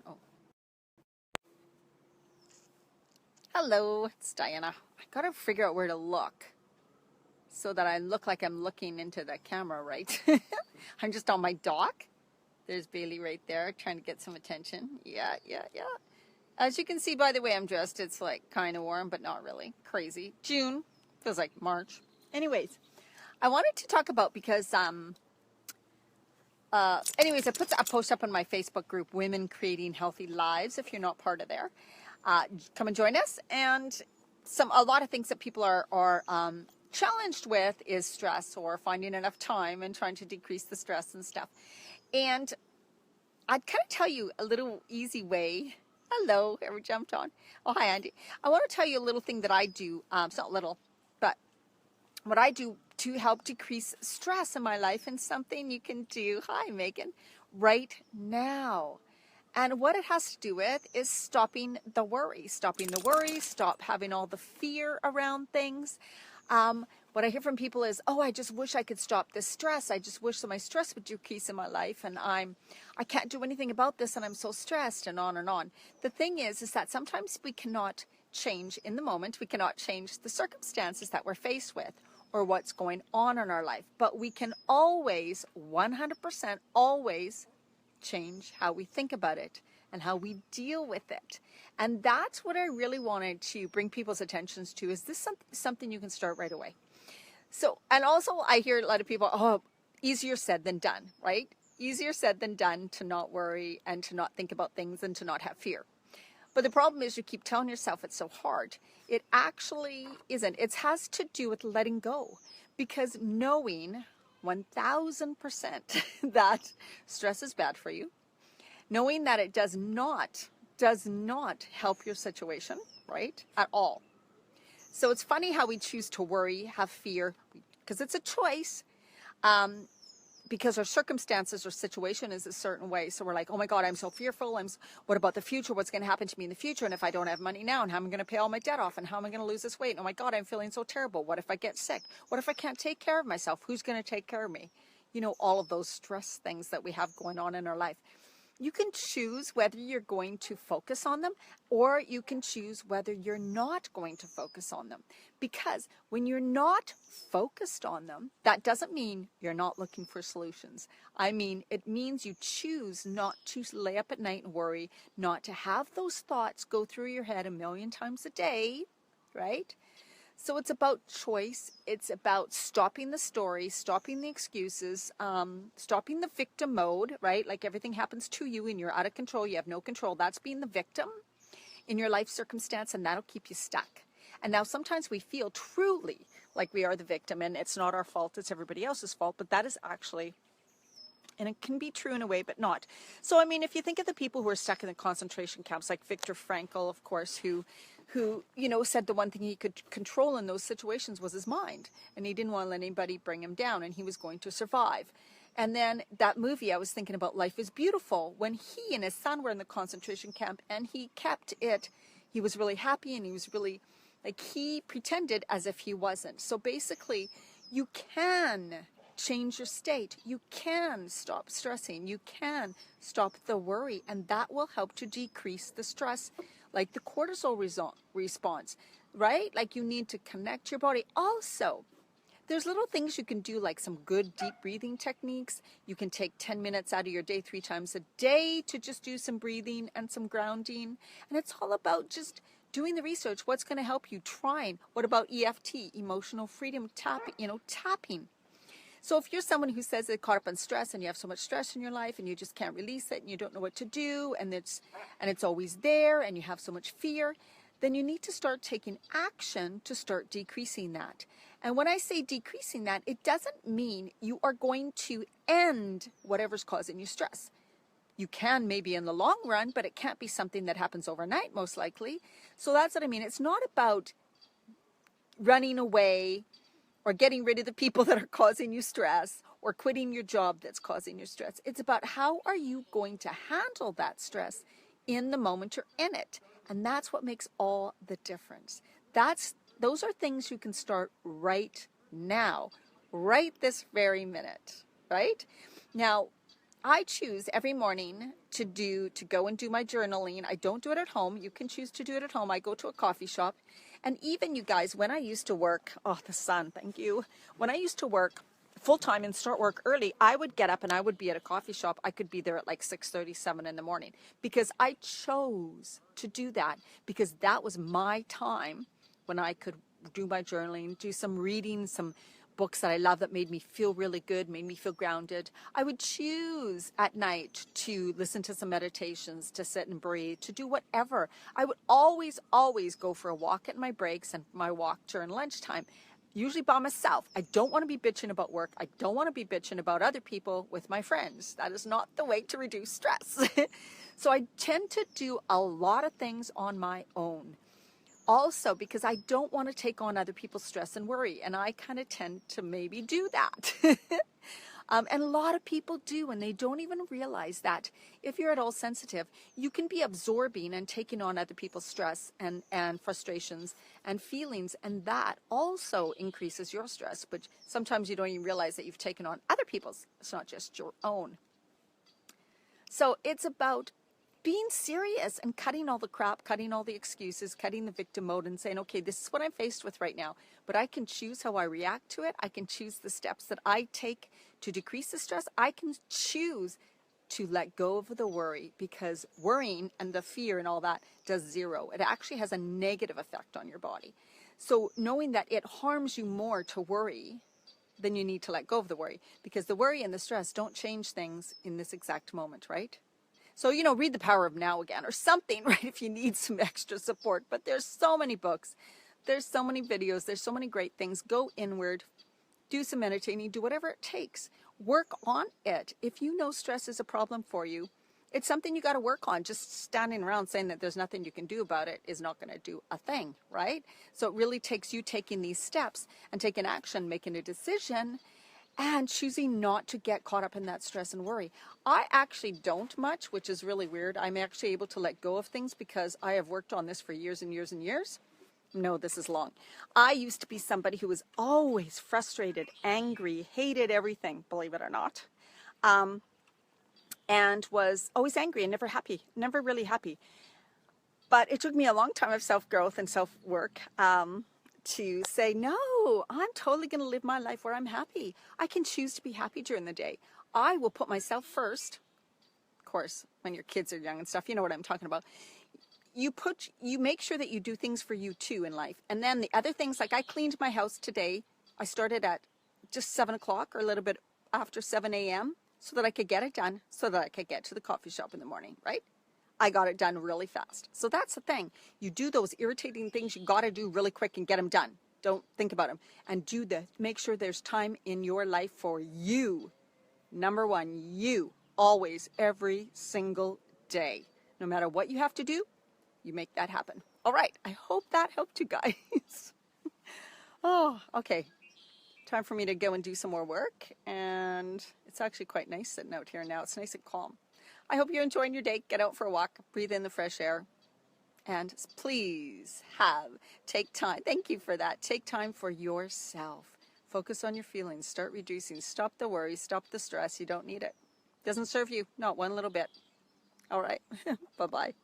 Oh, hello, it's Diana. I gotta figure out where to look so that I look like I'm looking into the camera, right? I'm just on my dock. There's Bailey right there trying to get some attention. Yeah, yeah, yeah. As you can see by the way I'm dressed, it's like kind of warm, but not really. Crazy. June. Feels like March. Anyways, I wanted to talk about because I put a post up on my Facebook group, Women Creating Healthy Lives. If you're not part of there, come and join us. And a lot of things that people are challenged with is stress or finding enough time and trying to decrease the stress and stuff. And I'd kind of tell you a little easy way. Hello, ever jumped on? Oh, hi, Andy. I want to tell you a little thing that I do. It's not little, but what I do to help decrease stress in my life, and something you can do, hi Megan, right now. And what it has to do with is stopping the worry, stop having all the fear around things. What I hear from people is, oh, I just wish I could stop this stress. I just wish that my stress would decrease in my life, and I can't do anything about this, and I'm so stressed, and on and on. The thing is that sometimes we cannot change in the moment. We cannot change the circumstances that we're faced with or what's going on in our life, but we can always, 100% always, change how we think about it and how we deal with it. And that's what I really wanted to bring people's attentions to. Is this something you can start right away? So, and also I hear a lot of people, oh, easier said than done, right? Easier said than done to not worry and to not think about things and to not have fear. But the problem is you keep telling yourself it's so hard. It actually isn't. It has to do with letting go, because knowing 1000% that stress is bad for you, knowing that it does not help your situation, right, at all. So it's funny how we choose to worry, have fear, because it's a choice. Because our circumstances or situation is a certain way. So we're like, oh my God, I'm so fearful. What about the future? What's going to happen to me in the future? And if I don't have money now, and how am I going to pay all my debt off? And how am I going to lose this weight? And oh my God, I'm feeling so terrible. What if I get sick? What if I can't take care of myself? Who's going to take care of me? You know, all of those stress things that we have going on in our life. You can choose whether you're going to focus on them, or you can choose whether you're not going to focus on them. Because when you're not focused on them, that doesn't mean you're not looking for solutions. I mean, it means you choose not to lay up at night and worry, not to have those thoughts go through your head a million times a day, right? So it's about choice. It's about stopping the story, stopping the excuses, stopping the victim mode, right? Like everything happens to you and you're out of control. You have no control. That's being the victim in your life circumstance, and that'll keep you stuck. And now sometimes we feel truly like we are the victim, and it's not our fault. It's everybody else's fault. But that is actually, and it can be true in a way, but not. So, I mean, if you think of the people who are stuck in the concentration camps, like Viktor Frankl, of course, who said the one thing he could control in those situations was his mind, and he didn't want to let anybody bring him down, and he was going to survive. And then that movie, I was thinking about Life is Beautiful, when he and his son were in the concentration camp, and he kept it. He was really happy, and he was really, like, he pretended as if he wasn't. So basically, you can change your state. You can stop stressing. You can stop the worry, and that will help to decrease the stress, like the cortisol response, right? Like you need to connect your body. Also, there's little things you can do, like some good deep breathing techniques. You can take 10 minutes out of your day 3 times a day to just do some breathing and some grounding. And it's all about just doing the research. What's going to help you? Trying. What about EFT, emotional freedom tapping? So if you're someone who says they're caught up on stress, and you have so much stress in your life and you just can't release it, and you don't know what to do, and it's always there, and you have so much fear, then you need to start taking action to start decreasing that. And when I say decreasing that, it doesn't mean you are going to end whatever's causing you stress. You can maybe in the long run, but it can't be something that happens overnight, most likely. So that's what I mean. It's not about running away or getting rid of the people that are causing you stress, or quitting your job that's causing you stress. It's about how are you going to handle that stress in the moment you're in it. And that's what makes all the difference. Those are things you can start right now, right this very minute, right? Now, I choose every morning to go and do my journaling. I don't do it at home. You can choose to do it at home. I go to a coffee shop. And even, you guys, when I used to work, oh, the sun, thank you. When I used to work full-time and start work early, I would get up and I would be at a coffee shop. I could be there at like 6:37 in the morning because I chose to do that, because that was my time when I could do my journaling, do some reading, some books that I love that made me feel really good, made me feel grounded. I would choose at night to listen to some meditations, to sit and breathe, to do whatever. I would always, always go for a walk at my breaks and my walk during lunchtime, usually by myself. I don't want to be bitching about work. I don't want to be bitching about other people with my friends. That is not the way to reduce stress. So I tend to do a lot of things on my own. Also, because I don't want to take on other people's stress and worry, and I kind of tend to maybe do that. And a lot of people do, and they don't even realize that if you're at all sensitive, you can be absorbing and taking on other people's stress and frustrations and feelings, and that also increases your stress, but sometimes you don't even realize that you've taken on other people's. It's not just your own. So it's about being serious and cutting all the crap, cutting all the excuses, cutting the victim mode and saying, okay, this is what I'm faced with right now, but I can choose how I react to it. I can choose the steps that I take to decrease the stress. I can choose to let go of the worry, because worrying and the fear and all that does zero. It actually has a negative effect on your body. So knowing that it harms you more to worry, then you need to let go of the worry, because the worry and the stress don't change things in this exact moment, right? So, read The Power of Now again or something, right, if you need some extra support. But there's so many books. There's so many videos. There's so many great things. Go inward. Do some meditating. Do whatever it takes. Work on it. If you know stress is a problem for you, it's something you got to work on. Just standing around saying that there's nothing you can do about it is not going to do a thing, right? So it really takes you taking these steps and taking action, making a decision, and choosing not to get caught up in that stress and worry. I actually don't much, which is really weird. I'm actually able to let go of things because I have worked on this for years and years and years. No, this is long. I used to be somebody who was always frustrated, angry, hated everything, believe it or not, and was always angry and never happy, never really happy. But it took me a long time of self-growth and self-work to say, no, I'm totally going to live my life where I'm happy. I can choose to be happy during the day. I will put myself first. Of course, when your kids are young and stuff, you know what I'm talking about. You make sure that you do things for you too in life. And then the other things, like I cleaned my house today. I started at just 7 o'clock or a little bit after 7 a.m. so that I could get it done, so that I could get to the coffee shop in the morning, right? I got it done really fast. So that's the thing. You do those irritating things you got to do really quick and get them done. Don't think about them. And make sure there's time in your life for you. Number one, you. Always, every single day. No matter what you have to do, you make that happen. All right. I hope that helped you guys. Oh, okay. Time for me to go and do some more work. And it's actually quite nice sitting out here now. It's nice and calm. I hope you're enjoying your day. Get out for a walk, breathe in the fresh air, and please take time. Thank you for that. Take time for yourself. Focus on your feelings. Start reducing. Stop the worry. Stop the stress. You don't need it. Doesn't serve you. Not one little bit. All right. Bye-bye.